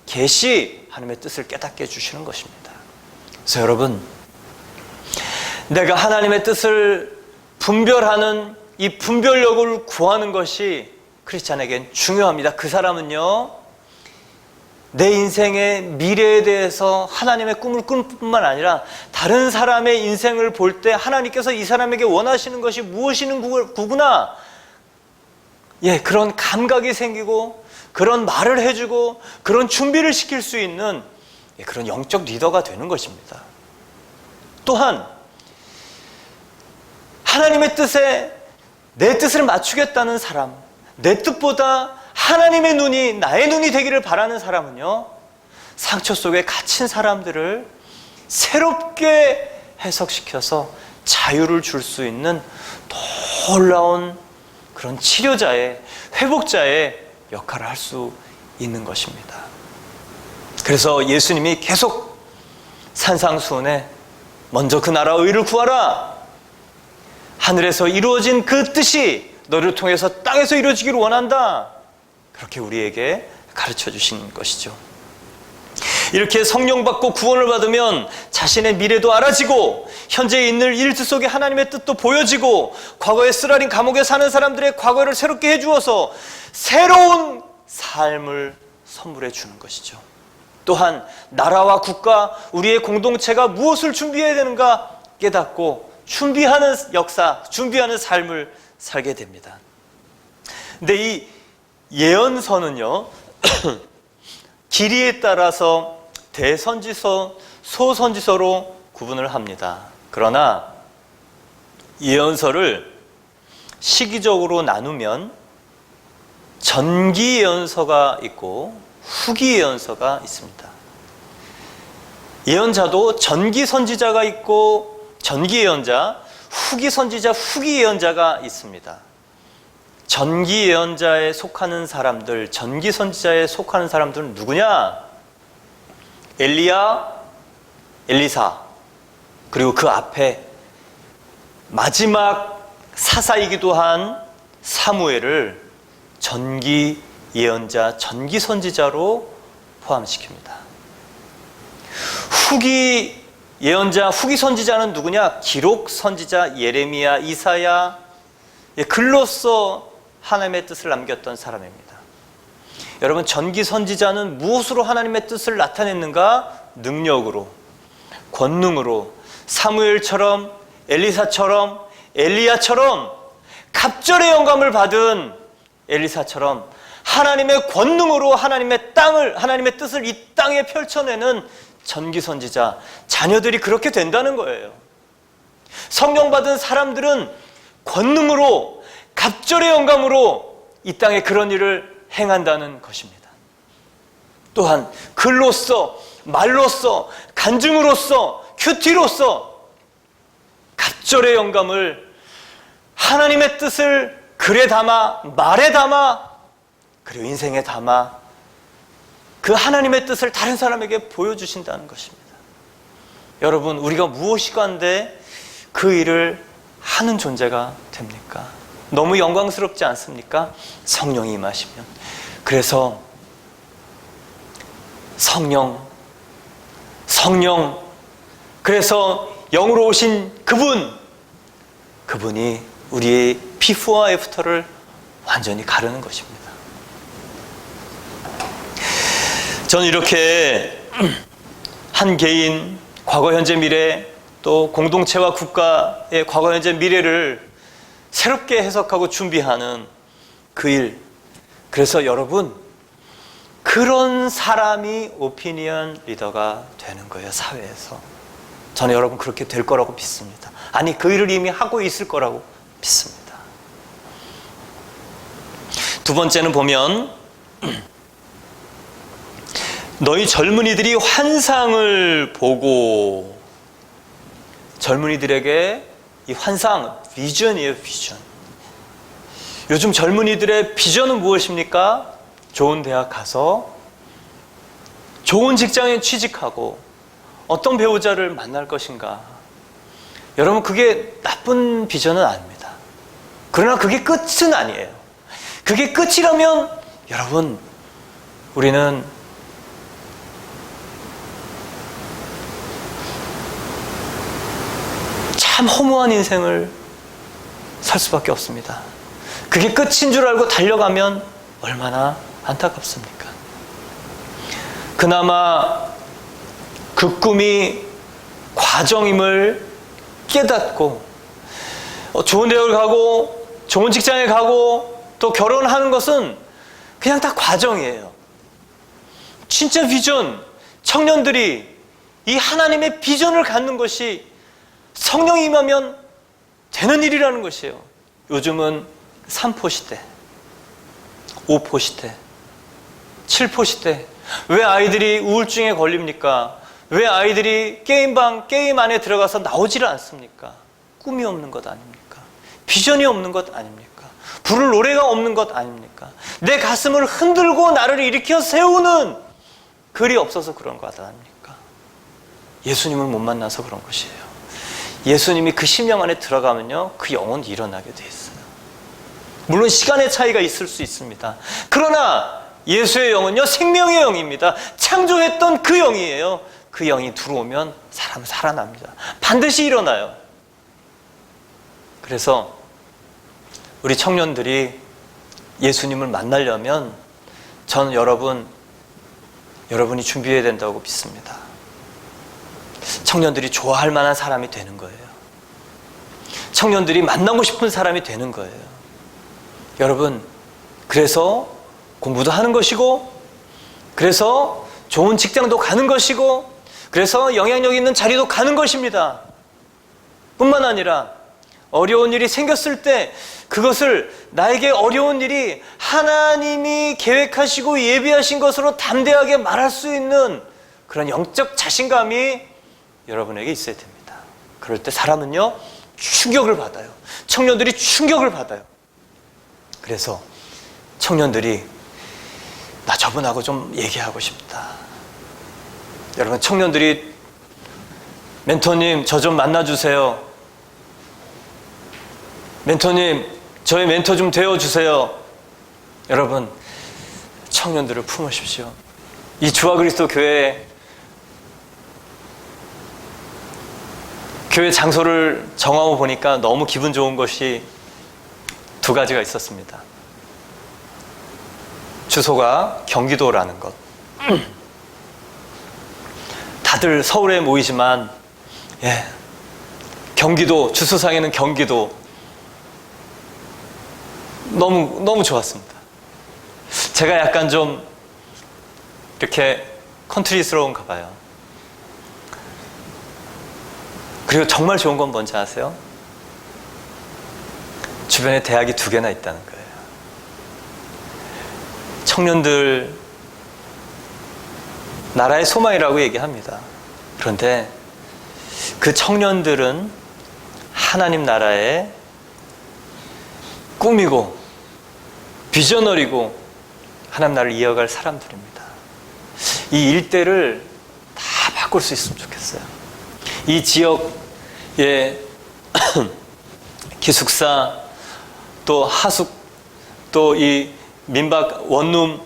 계시, 하나님의 뜻을 깨닫게 해주시는 것입니다. 그래서 여러분, 내가 하나님의 뜻을 분별하는 이 분별력을 구하는 것이 크리스찬에겐 중요합니다. 그 사람은요, 내 인생의 미래에 대해서 하나님의 꿈을 꿀 뿐만 아니라 다른 사람의 인생을 볼 때 하나님께서 이 사람에게 원하시는 것이 무엇이구나, 그런 감각이 생기고 그런 말을 해주고 그런 준비를 시킬 수 있는 그런 영적 리더가 되는 것입니다. 또한 하나님의 뜻에 내 뜻을 맞추겠다는 사람, 내 뜻보다 하나님의 눈이 나의 눈이 되기를 바라는 사람은요, 상처 속에 갇힌 사람들을 새롭게 해석시켜서 자유를 줄 수 있는 놀라운 그런 치료자의, 회복자의 역할을 할 수 있는 것입니다. 그래서 예수님이 계속 산상수훈에 먼저 그 나라 의를 구하라, 하늘에서 이루어진 그 뜻이 너를 통해서 땅에서 이루어지기를 원한다, 그렇게 우리에게 가르쳐 주신 것이죠. 이렇게 성령 받고 구원을 받으면 자신의 미래도 알아지고 현재 있는 일 속에 하나님의 뜻도 보여지고 과거에 쓰라린 감옥에 사는 사람들의 과거를 새롭게 해주어서 새로운 삶을 선물해 주는 것이죠. 또한 나라와 국가, 우리의 공동체가 무엇을 준비해야 되는가 깨닫고 준비하는 역사, 준비하는 삶을 살게 됩니다. 근데 이 예언서는요, 길이에 따라서 대선지서, 소선지서로 구분을 합니다. 그러나 예언서를 시기적으로 나누면 전기 예언서가 있고 후기 예언서가 있습니다. 예언자도 전기 선지자가 있고 전기 예언자, 후기 선지자, 후기 예언자가 있습니다. 전기 예언자에 속하는 사람들, 전기 선지자에 속하는 사람들은 누구냐? 엘리야, 엘리사, 그리고 그 앞에 마지막 사사이기도 한 사무엘을 전기 예언자, 전기 선지자로 포함시킵니다. 후기 예언자, 후기 선지자는 누구냐? 기록 선지자 예레미야, 이사야, 글로써 하나님의 뜻을 남겼던 사람입니다. 여러분, 전기 선지자는 무엇으로 하나님의 뜻을 나타냈는가? 능력으로, 권능으로, 사무엘처럼, 엘리사처럼, 엘리야처럼, 갑절의 영감을 받은 엘리사처럼 하나님의 권능으로 하나님의 뜻을 이 땅에 펼쳐내는 전기 선지자, 자녀들이 그렇게 된다는 거예요. 성령 받은 사람들은 권능으로, 갑절의 영감으로 이 땅에 그런 일을 행한다는 것입니다. 또한 글로써, 말로써, 간증으로써, 큐티로써 갑절의 영감을, 하나님의 뜻을 글에 담아, 말에 담아, 그리고 인생에 담아 그 하나님의 뜻을 다른 사람에게 보여주신다는 것입니다. 여러분, 우리가 무엇이건데 그 일을 하는 존재가 됩니까? 너무 영광스럽지 않습니까? 성령이 임하시면. 그래서 성령, 그래서 영으로 오신 그분이 우리의 비포와 애프터를 완전히 가르는 것입니다. 저는 이렇게 한 개인, 과거, 현재, 미래, 또 공동체와 국가의 과거, 현재, 미래를 새롭게 해석하고 준비하는 그 일, 그래서 여러분, 그런 사람이 오피니언 리더가 되는 거예요, 사회에서. 저는 여러분 그렇게 될 거라고 믿습니다. 아니, 그 일을 이미 하고 있을 거라고 믿습니다. 두 번째는 보면 너희 젊은이들이 환상을 보고, 젊은이들에게 이 환상, 비전이에요, 비전. 요즘 젊은이들의 비전은 무엇입니까? 좋은 대학 가서 좋은 직장에 취직하고 어떤 배우자를 만날 것인가. 여러분, 그게 나쁜 비전은 아닙니다. 그러나 그게 끝은 아니에요. 그게 끝이라면 여러분, 우리는 참 허무한 인생을 살 수밖에 없습니다. 그게 끝인 줄 알고 달려가면 얼마나 안타깝습니까? 그나마 그 꿈이 과정임을 깨닫고 좋은 대학을 가고 좋은 직장에 가고 또 결혼하는 것은 그냥 다 과정이에요. 진짜 비전, 청년들이 이 하나님의 비전을 갖는 것이 성령이 임하면 되는 일이라는 것이에요. 요즘은 3포 시대, 5포 시대, 7포 시대. 왜 아이들이 우울증에 걸립니까? 왜 아이들이 게임 안에 들어가서 나오지를 않습니까? 꿈이 없는 것 아닙니까? 비전이 없는 것 아닙니까? 부를 노래가 없는 것 아닙니까? 내 가슴을 흔들고 나를 일으켜 세우는 글이 없어서 그런 것 아닙니까? 예수님을 못 만나서 그런 것이에요. 예수님이 그 심령 안에 들어가면요, 그 영혼이 일어나게 돼 있어요. 물론 시간의 차이가 있을 수 있습니다. 그러나 예수의 영은요, 생명의 영입니다. 창조했던 그 영이에요. 그 영이 들어오면 사람은 살아납니다. 반드시 일어나요. 그래서 우리 청년들이 예수님을 만나려면 전 여러분이 준비해야 된다고 믿습니다. 청년들이 좋아할 만한 사람이 되는 거예요. 청년들이 만나고 싶은 사람이 되는 거예요. 여러분, 그래서 공부도 하는 것이고, 그래서 좋은 직장도 가는 것이고, 그래서 영향력 있는 자리도 가는 것입니다. 뿐만 아니라 어려운 일이 생겼을 때 그것을 나에게 어려운 일이 하나님이 계획하시고 예비하신 것으로 담대하게 말할 수 있는 그런 영적 자신감이 여러분에게 있어야 됩니다. 그럴 때 사람은요, 충격을 받아요. 청년들이 충격을 받아요. 그래서 청년들이 나 저분하고 좀 얘기하고 싶다. 여러분, 청년들이 멘토님 저 좀 만나주세요. 멘토님 저의 멘토 좀 되어주세요. 여러분, 청년들을 품으십시오. 이 주와 그리스도 교회 장소를 정하고 보니까 너무 기분 좋은 것이 두 가지가 있었습니다. 주소가 경기도라는 것. 다들 서울에 모이지만 경기도, 주소상에는 경기도. 너무 좋았습니다. 제가 약간 좀 이렇게 컨트리스러운가 봐요. 그리고 정말 좋은 건 뭔지 아세요? 주변에 대학이 2개나 있다는 거예요. 청년들 나라의 소망이라고 얘기합니다. 그런데 그 청년들은 하나님 나라의 꿈이고 비저너리고 하나님 나라를 이어갈 사람들입니다. 이 일대를 다 바꿀 수 있으면 좋겠어요. 이 지역의 기숙사, 또 하숙, 또 이 민박 원룸,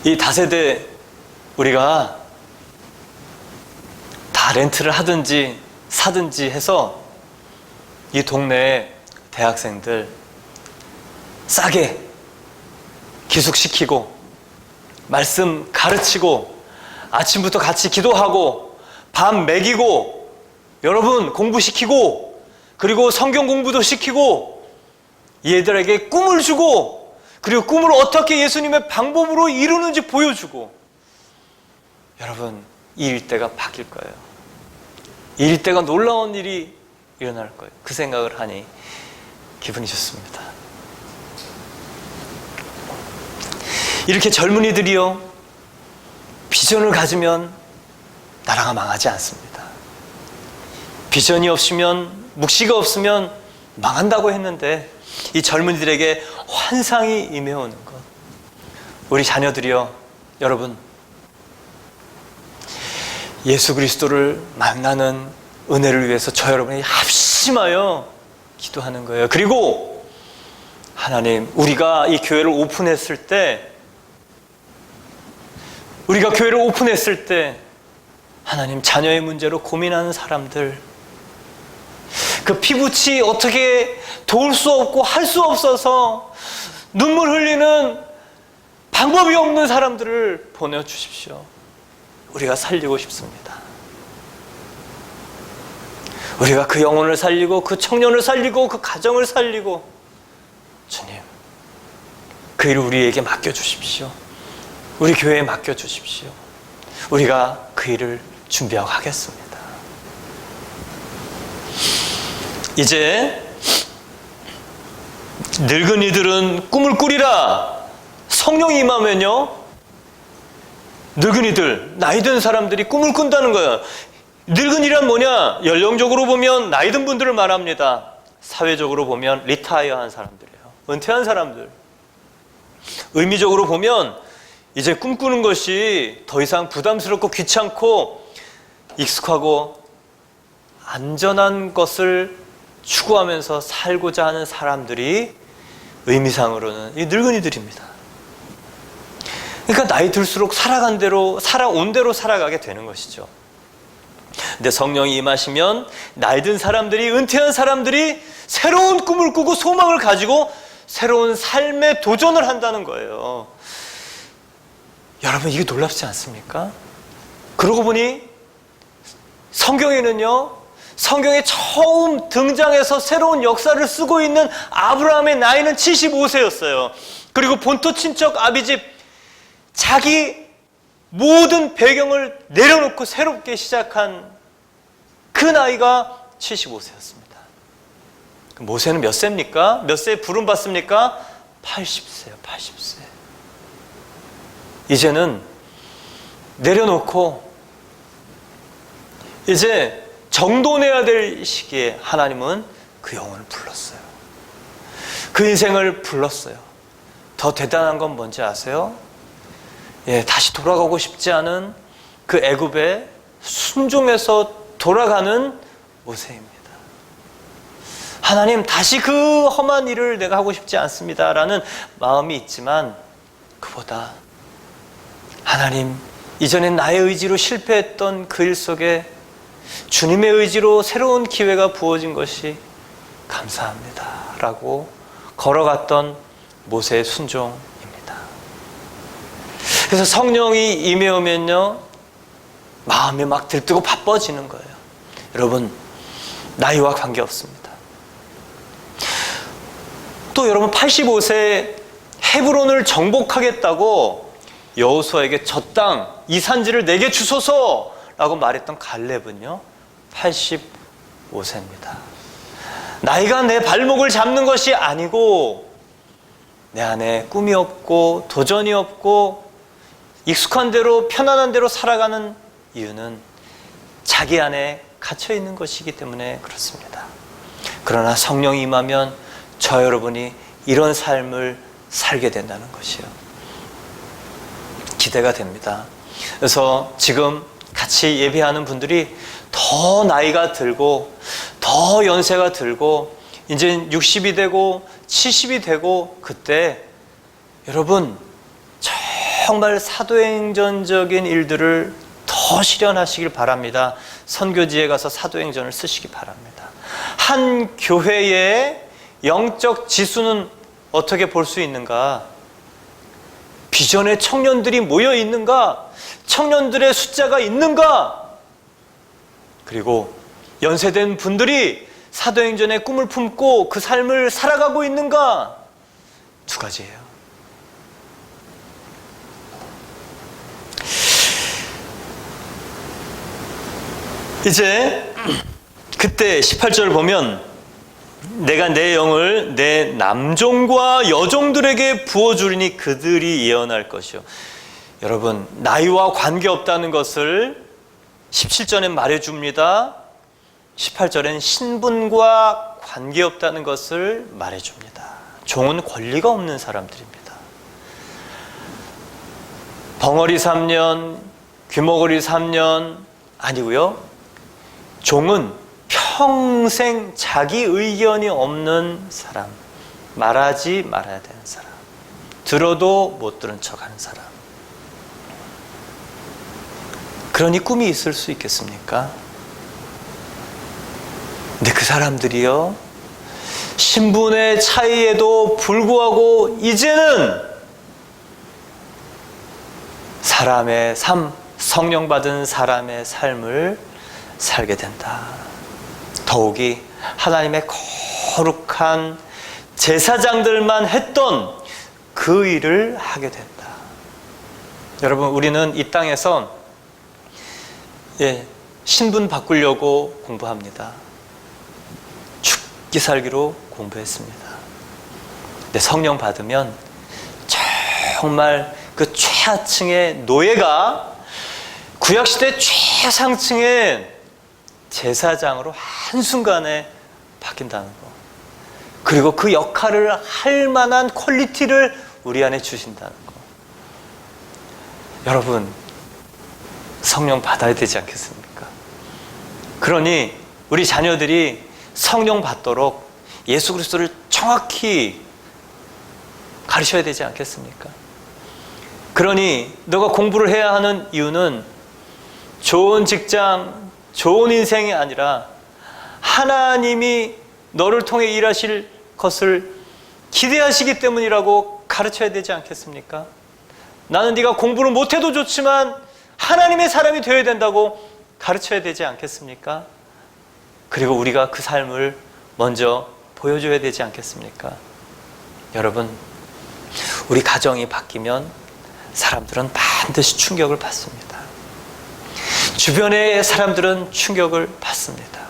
이 다세대 우리가 다 렌트를 하든지 사든지 해서 이 동네에 대학생들 싸게 기숙시키고 말씀 가르치고 아침부터 같이 기도하고 밤 먹이고 여러분 공부시키고 그리고 성경 공부도 시키고 얘들에게 꿈을 주고 그리고 꿈을 어떻게 예수님의 방법으로 이루는지 보여주고 여러분 이 일대가 바뀔 거예요. 이 일대가 놀라운 일이 일어날 거예요. 그 생각을 하니 기분이 좋습니다. 이렇게 젊은이들이요, 비전을 가지면 나라가 망하지 않습니다. 비전이 없으면, 묵시가 없으면 망한다고 했는데, 이 젊은이들에게 환상이 임해오는 것. 우리 자녀들이요, 여러분, 예수 그리스도를 만나는 은혜를 위해서 저 여러분이 합심하여 기도하는 거예요. 그리고 하나님, 우리가 이 교회를 오픈했을 때, 하나님, 자녀의 문제로 고민하는 사람들, 그 피부치 어떻게 도울 수 없고 할 수 없어서 눈물 흘리는 방법이 없는 사람들을 보내주십시오. 우리가 살리고 싶습니다. 우리가 그 영혼을 살리고, 그 청년을 살리고, 그 가정을 살리고, 주님, 그 일을 우리에게 맡겨주십시오. 우리 교회에 맡겨주십시오. 우리가 그 일을 준비하고 하겠습니다. 이제 늙은이들은 꿈을 꾸리라. 성령이 임하면요, 늙은이들, 나이 든 사람들이 꿈을 꾼다는 거예요. 늙은이란 뭐냐? 연령적으로 보면 나이 든 분들을 말합니다. 사회적으로 보면 리타이어한 사람들이에요. 은퇴한 사람들. 의미적으로 보면 이제 꿈꾸는 것이 더 이상 부담스럽고 귀찮고 익숙하고 안전한 것을 추구하면서 살고자 하는 사람들이 의미상으로는 이 늙은이들입니다. 그러니까 나이 들수록 살아온 대로 살아가게 되는 것이죠. 근데 성령이 임하시면 나이 든 사람들이, 은퇴한 사람들이 새로운 꿈을 꾸고 소망을 가지고 새로운 삶에 도전을 한다는 거예요. 여러분, 이게 놀랍지 않습니까? 그러고 보니 성경에는요, 성경에 처음 등장해서 새로운 역사를 쓰고 있는 아브라함의 나이는 75세였어요. 그리고 본토 친척 아비집, 자기 모든 배경을 내려놓고 새롭게 시작한 그 나이가 75세였습니다. 모세는 몇 세입니까? 몇 세에 부름 받습니까? 80세요, 80세. 이제는 내려놓고 이제 정돈해야 될 시기에 하나님은 그 영혼을 불렀어요. 그 인생을 불렀어요. 더 대단한 건 뭔지 아세요? 다시 돌아가고 싶지 않은 그 애굽에 순종해서 돌아가는 모세입니다. 하나님, 다시 그 험한 일을 내가 하고 싶지 않습니다 라는 마음이 있지만, 그보다 하나님, 이전에 나의 의지로 실패했던 그 일 속에 주님의 의지로 새로운 기회가 부어진 것이 감사합니다 라고 걸어갔던 모세의 순종입니다. 그래서 성령이 임해오면요, 마음이 막 들뜨고 바빠지는 거예요. 여러분, 나이와 관계없습니다. 또 여러분, 85세에 헤브론을 정복하겠다고 여호수아에게 저 땅, 이 산지를 내게 주소서 라고 말했던 갈렙은요, 85세입니다. 나이가 내 발목을 잡는 것이 아니고, 내 안에 꿈이 없고 도전이 없고 익숙한 대로 편안한 대로 살아가는 이유는 자기 안에 갇혀 있는 것이기 때문에 그렇습니다. 그러나 성령이 임하면 저 여러분이 이런 삶을 살게 된다는 것이요, 기대가 됩니다. 그래서 지금 같이 예배하는 분들이 더 나이가 들고 더 연세가 들고 이제 60이 되고 70이 되고, 그때 여러분 정말 사도행전적인 일들을 더 실현하시길 바랍니다. 선교지에 가서 사도행전을 쓰시기 바랍니다. 한 교회의 영적 지수는 어떻게 볼 수 있는가? 비전의 청년들이 모여 있는가? 청년들의 숫자가 있는가? 그리고 연세된 분들이 사도행전의 꿈을 품고 그 삶을 살아가고 있는가? 두 가지예요. 이제 그때 18절을 보면 내가 내 영을 내 남종과 여종들에게 부어주리니 그들이 예언할 것이요. 여러분, 나이와 관계없다는 것을 17절에 말해줍니다. 18절엔 신분과 관계없다는 것을 말해줍니다. 종은 권리가 없는 사람들입니다. 벙어리 3년, 귀머거리 3년 아니고요. 종은 평생 자기 의견이 없는 사람, 말하지 말아야 되는 사람, 들어도 못 들은 척하는 사람. 그러니 꿈이 있을 수 있겠습니까? 근데 그 사람들이요, 신분의 차이에도 불구하고 이제는 사람의 삶, 성령 받은 사람의 삶을 살게 된다. 더욱이 하나님의 거룩한 제사장들만 했던 그 일을 하게 된다. 여러분, 우리는 이 땅에서 신분 바꾸려고 공부합니다. 죽기 살기로 공부했습니다. 근데 성령 받으면 정말 그 최하층의 노예가 구약시대 최상층의 제사장으로 한순간에 바뀐다는 거. 그리고 그 역할을 할 만한 퀄리티를 우리 안에 주신다는 거. 여러분, 성령 받아야 되지 않겠습니까? 그러니 우리 자녀들이 성령 받도록 예수 그리스도를 정확히 가르쳐야 되지 않겠습니까? 그러니 너가 공부를 해야 하는 이유는 좋은 직장, 좋은 인생이 아니라 하나님이 너를 통해 일하실 것을 기대하시기 때문이라고 가르쳐야 되지 않겠습니까? 나는 네가 공부를 못해도 좋지만 하나님의 사람이 되어야 된다고 가르쳐야 되지 않겠습니까? 그리고 우리가 그 삶을 먼저 보여줘야 되지 않겠습니까? 여러분, 우리 가정이 바뀌면 사람들은 반드시 충격을 받습니다. 주변의 사람들은 충격을 받습니다.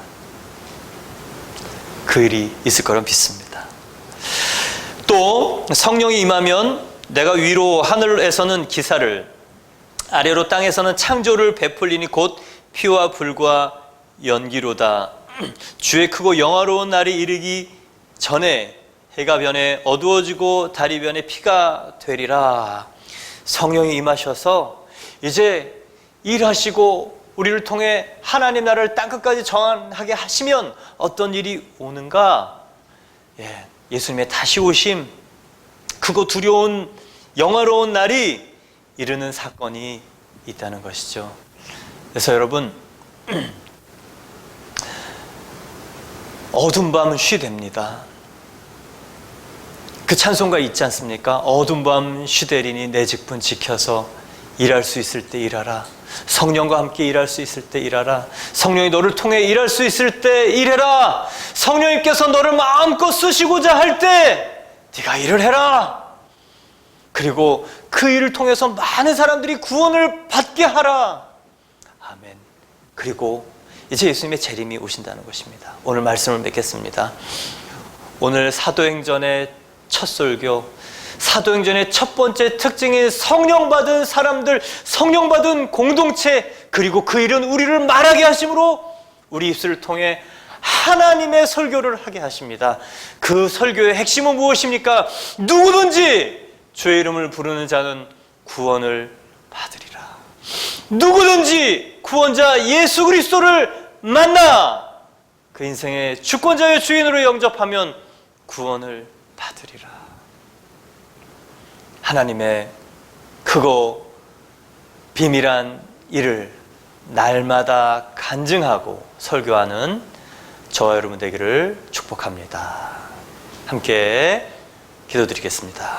그 일이 있을 거라 믿습니다. 또 성령이 임하면 내가 위로 하늘에서는 기사를, 아래로 땅에서는 창조를 베풀리니 곧 피와 불과 연기로다. 주의 크고 영화로운 날이 이르기 전에 해가 변해 어두워지고 달이 변해 피가 되리라. 성령이 임하셔서 이제 일하시고 우리를 통해 하나님 나라를 땅끝까지 정하게 하시면 어떤 일이 오는가? 예수님의 다시 오심, 크고 두려운 영화로운 날이 이르는 사건이 있다는 것이죠. 그래서 여러분, 어두운 밤은 쉬됩니다. 그 찬송가 있지 않습니까? 어두운 밤 쉬되리니 내 직분 지켜서 일할 수 있을 때 일하라. 성령과 함께 일할 수 있을 때 일하라. 성령이 너를 통해 일할 수 있을 때 일해라. 성령님께서 너를 마음껏 쓰시고자 할 때 네가 일을 해라. 그리고 그 일을 통해서 많은 사람들이 구원을 받게 하라. 아멘. 그리고 이제 예수님의 재림이 오신다는 것입니다. 오늘 말씀을 맺겠습니다. 오늘 사도행전의 첫 설교, 사도행전의 첫 번째 특징인 성령 받은 사람들, 성령 받은 공동체, 그리고 그 일은 우리를 말하게 하심으로 우리 입술을 통해 하나님의 설교를 하게 하십니다. 그 설교의 핵심은 무엇입니까? 누구든지 주의 이름을 부르는 자는 구원을 받으리라. 누구든지 구원자 예수 그리스도를 만나 그 인생의 주권자의 주인으로 영접하면 구원을 받으리라. 하나님의 크고 비밀한 일을 날마다 간증하고 설교하는 저와 여러분 되기를 축복합니다. 함께 기도드리겠습니다.